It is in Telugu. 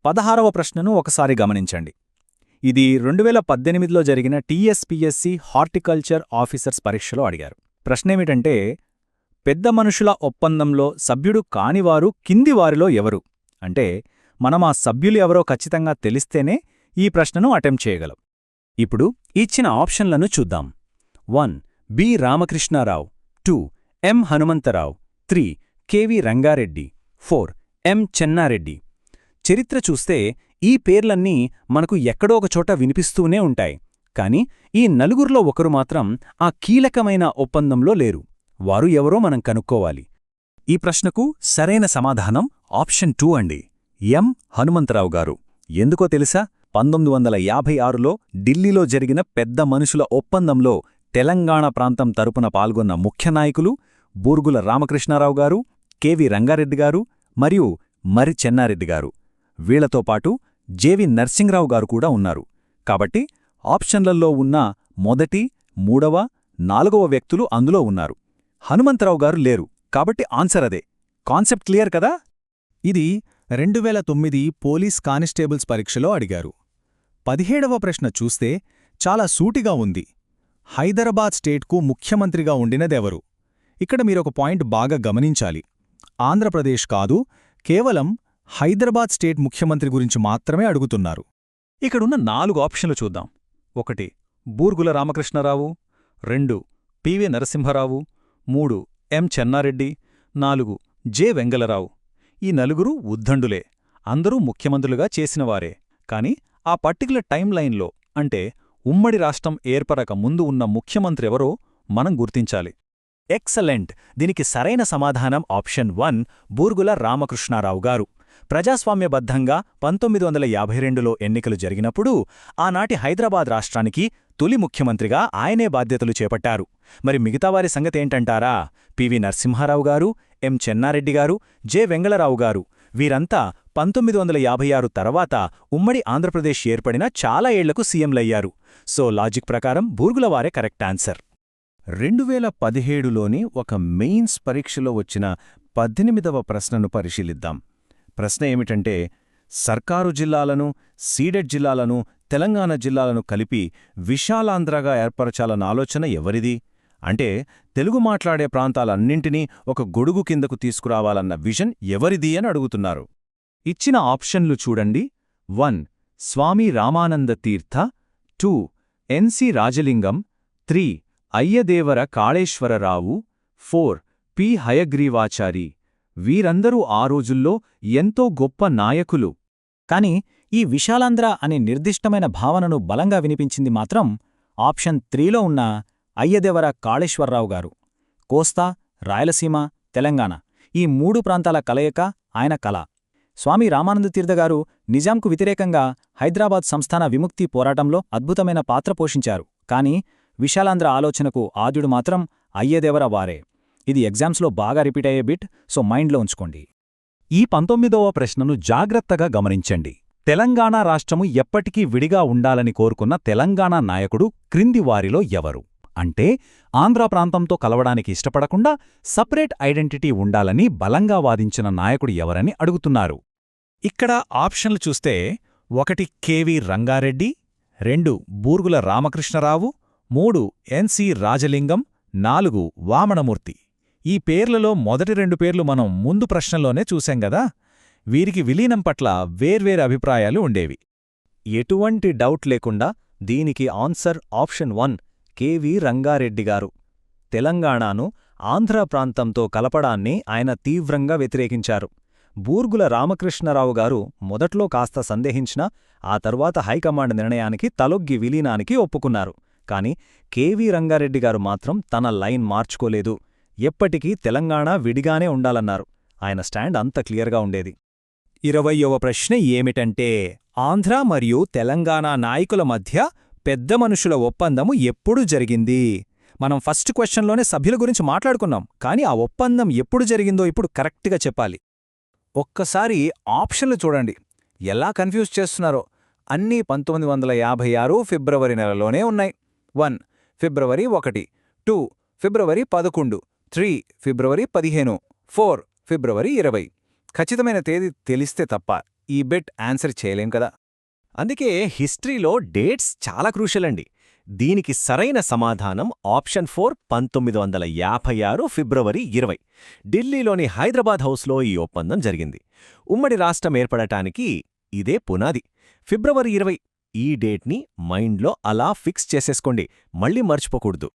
16వ ప్రశ్నను ఒకసారి గమనించండి. ఇది 2018లో జరిగిన టీఎస్పీఎస్సీ హార్టికల్చర్ ఆఫీసర్స్ పరీక్షలో అడిగారు. ప్రశ్నేమిటంటే, పెద్ద మనుషుల ఒప్పందంలో సభ్యుడు కానివారు కిందివారిలో ఎవరు? అంటే మనం ఆ సభ్యులు ఎవరో ఖచ్చితంగా తెలిస్తేనే ఈ ప్రశ్నను అటెంప్ట్ చేయగలం. ఇప్పుడు ఇచ్చిన ఆప్షన్లను చూద్దాం. 1 బి రామకృష్ణారావు, 2 ఎం హనుమంతరావు, 3 కెవి రంగారెడ్డి, 4 ఎం చెన్నారెడ్డి. చరిత్ర చూస్తే ఈ పేర్లన్నీ మనకు ఎక్కడో ఒకచోట వినిపిస్తూనే ఉంటాయి. కాని ఈ నలుగురిలో ఒకరు మాత్రం ఆ కీలకమైన ఒప్పందంలో లేరు. వారు ఎవరో మనం కనుక్కోవాలి. ఈ ప్రశ్నకు సరైన సమాధానం ఆప్షన్ 2 అండి, ఎం హనుమంతరావు గారు. ఎందుకో తెలుసా? 1956లో ఢిల్లీలో జరిగిన పెద్ద మనుషుల ఒప్పందంలో తెలంగాణ ప్రాంతం తరపున పాల్గొన్న ముఖ్య నాయకులు బూర్గుల రామకృష్ణారావు గారు, కెవి రంగారెడ్డి గారు మరియు మరి చెన్నారెడ్డి గారు. వీళ్లతో పాటు జెవి నర్సింగ్రావు గారు కూడా ఉన్నారు. కాబట్టి ఆప్షన్లలో ఉన్న మొదటి, మూడవ, 4వ వ్యక్తులు అందులో ఉన్నారు. హనుమంతరావు గారు లేరు. కాబట్టి ఆన్సర్ అదే. కాన్సెప్ట్ క్లియర్ కదా? ఇది 2009 పోలీస్ కానిస్టేబుల్స్ పరీక్షలో అడిగారు. 17వ ప్రశ్న చూస్తే చాలా సూటిగా ఉంది. హైదరాబాద్ స్టేట్కు ముఖ్యమంత్రిగా ఉండినదెవరు? ఇక్కడ మీరొక పాయింట్ బాగా గమనించాలి. ఆంధ్రప్రదేశ్ కాదు, కేవలం హైదరాబాద్ స్టేట్ ముఖ్యమంత్రి గురించి మాత్రమే అడుగుతున్నారు. ఇక్కడున్న 4 ఆప్షన్లు చూద్దాం. 1 బూర్గుల రామకృష్ణారావు, 2 పివి నరసింహరావు, 3 ఎం చెన్నారెడ్డి, 4 జె వెంగళరావు. ఈ నలుగురు ఉద్దండులే, అందరూ ముఖ్యమంత్రులుగా చేసినవారే. కాని ఆ పర్టికులర్ టైం లైన్లో, అంటే ఉమ్మడి రాష్ట్రం ఏర్పడక ముందు ఉన్న ముఖ్యమంత్రెవరో మనం గుర్తించాలి. ఎక్సలెంట్! దీనికి సరైన సమాధానం ఆప్షన్ 1 బూర్గుల రామకృష్ణారావు గారు. ప్రజాస్వామ్యబద్ధంగా 1952లో ఎన్నికలు జరిగినప్పుడు ఆనాటి హైదరాబాద్ రాష్ట్రానికి తొలి ముఖ్యమంత్రిగా ఆయనే బాధ్యతలు చేపట్టారు. మరి మిగతావారి సంగతేంటంటారా? పివి నరసింహారావు గారు, ఎం చెన్నారెడ్డి గారు, జె వెంగళరావు గారు. వీరంతా 1956 తర్వాత ఉమ్మడి ఆంధ్రప్రదేశ్ ఏర్పడిన చాలా ఏళ్లకు సీఎంలయ్యారు. సో లాజిక్ ప్రకారం బూర్గులవారే కరెక్ట్ ఆన్సర్. 2017లోని ఒక మెయిన్స్ పరీక్షలో వచ్చిన 18వ ప్రశ్నను పరిశీలిద్దాం. ప్రశ్న ఏమిటంటే, సర్కారు జిల్లాలను, సీడెడ్ జిల్లాలను, తెలంగాణ జిల్లాలను కలిపి విశాలాంధ్రగా ఏర్పరచాలన్న ఆలోచన ఎవరిది? అంటే తెలుగు మాట్లాడే ప్రాంతాలన్నింటినీ ఒక గొడుగు కిందకు తీసుకురావాలన్న విజన్ ఎవరిది అని అడుగుతున్నారు. ఇచ్చిన ఆప్షన్లు చూడండి. 1 స్వామి రామానంద తీర్థ, 2 ఎన్సి రాజలింగం, 3 అయ్యదేవర కాళేశ్వరరావు, 4 పి హయగ్రీవాచారి. వీరందరూ ఆ రోజుల్లో ఎంతో గొప్ప నాయకులు. కాని ఈ విశాలాంధ్ర అనే నిర్దిష్టమైన భావనను బలంగా వినిపించింది మాత్రం ఆప్షన్ 3లో ఉన్న అయ్యదేవర కాళేశ్వరరావు గారు. కోస్తా, రాయలసీమ, తెలంగాణ ఈ 3 ప్రాంతాల కలయిక ఆయన కళ. స్వామి రామానందతీర్థగారు నిజాంకు వ్యతిరేకంగా హైదరాబాద్ సంస్థాన విముక్తి పోరాటంలో అద్భుతమైన పాత్ర పోషించారు. కాని విశాలాంధ్ర ఆలోచనకు ఆద్యుడు మాత్రం అయ్యదేవర వారే. ఇది ఎగ్జామ్స్లో బాగా రిపీట్ అయ్యే బిట్, సో మైండ్లో ఉంచుకోండి. ఈ 19వ ప్రశ్నను జాగ్రత్తగా గమనించండి. తెలంగాణ రాష్ట్రము ఎప్పటికీ విడిగా ఉండాలని కోరుకున్న తెలంగాణ నాయకుడు క్రింది వారిలో ఎవరు? అంటే ఆంధ్ర ప్రాంతంతో కలవడానికి ఇష్టపడకుండా సపరేట్ ఐడెంటిటీ ఉండాలని బలంగా వాదించిన నాయకుడు ఎవరని అడుగుతున్నారు. ఇక్కడ ఆప్షన్లు చూస్తే 1 కెవి రంగారెడ్డి, 2 బూర్గుల రామకృష్ణరావు, 3 ఎన్సి రాజలింగం, 4 వామనమూర్తి. ఈ పేర్లలో మొదటి 2 పేర్లు మనం ముందు ప్రశ్నలోనే చూశాంగదా. వీరికి విలీనం పట్ల వేర్వేరు అభిప్రాయాలు ఉండేవి. ఎటువంటి డౌట్ లేకుండా దీనికి ఆన్సర్ ఆప్షన్ 1 కెవి రంగారెడ్డిగారు. తెలంగాణను ఆంధ్ర ప్రాంతంతో కలపడాన్ని ఆయన తీవ్రంగా వ్యతిరేకించారు. బూర్గుల రామకృష్ణరావు గారు మొదట్లో కాస్త సందేహించినా ఆ తర్వాత హైకమాండ్ నిర్ణయానికి తలొగ్గి విలీనానికి ఒప్పుకున్నారు. కాని కెవి రంగారెడ్డిగారు మాత్రం తన లైన్ మార్చుకోలేదు. ఎప్పటికీ తెలంగాణ విడిగానే ఉండాలన్నారు. ఆయన స్టాండ్ అంత క్లియర్గా ఉండేది. 20వ ప్రశ్న ఏమిటంటే, ఆంధ్ర మరియు తెలంగాణ నాయకుల మధ్య పెద్ద మనుషుల ఒప్పందము ఎప్పుడు జరిగింది? మనం ఫస్ట్ క్వశ్చన్లోనే సభ్యుల గురించి మాట్లాడుకున్నాం, కానీ ఆ ఒప్పందం ఎప్పుడు జరిగిందో ఇప్పుడు కరెక్ట్గా చెప్పాలి. ఒక్కసారి ఆప్షన్లు చూడండి, ఎలా కన్ఫ్యూజ్ చేస్తున్నారో. అన్నీ 1956 ఫిబ్రవరి నెలలోనే ఉన్నాయి. 1 ఫిబ్రవరి 1, 2 ఫిబ్రవరి 11, 3 ఫిబ్రవరి 15, 4 ఫిబ్రవరి 20. ఖచ్చితమైన తేదీ తెలిస్తే తప్ప ఈ బెట్ ఆన్సర్ చేయలేం కదా. అందుకే హిస్టరీలో డేట్స్ చాలా క్రూషల్ అండి. దీనికి సరైన సమాధానం ఆప్షన్ 4 1956 ఫిబ్రవరి 20 ఢిల్లీలోని హైదరాబాద్ హౌస్లో ఈ ఒప్పందం జరిగింది. ఉమ్మడి రాష్ట్రం ఏర్పడటానికి ఇదే పునాది. ఫిబ్రవరి 20 ఈ డేట్ని మైండ్లో అలా ఫిక్స్ చేసేసుకోండి, మళ్ళీ మర్చిపోకూడదు.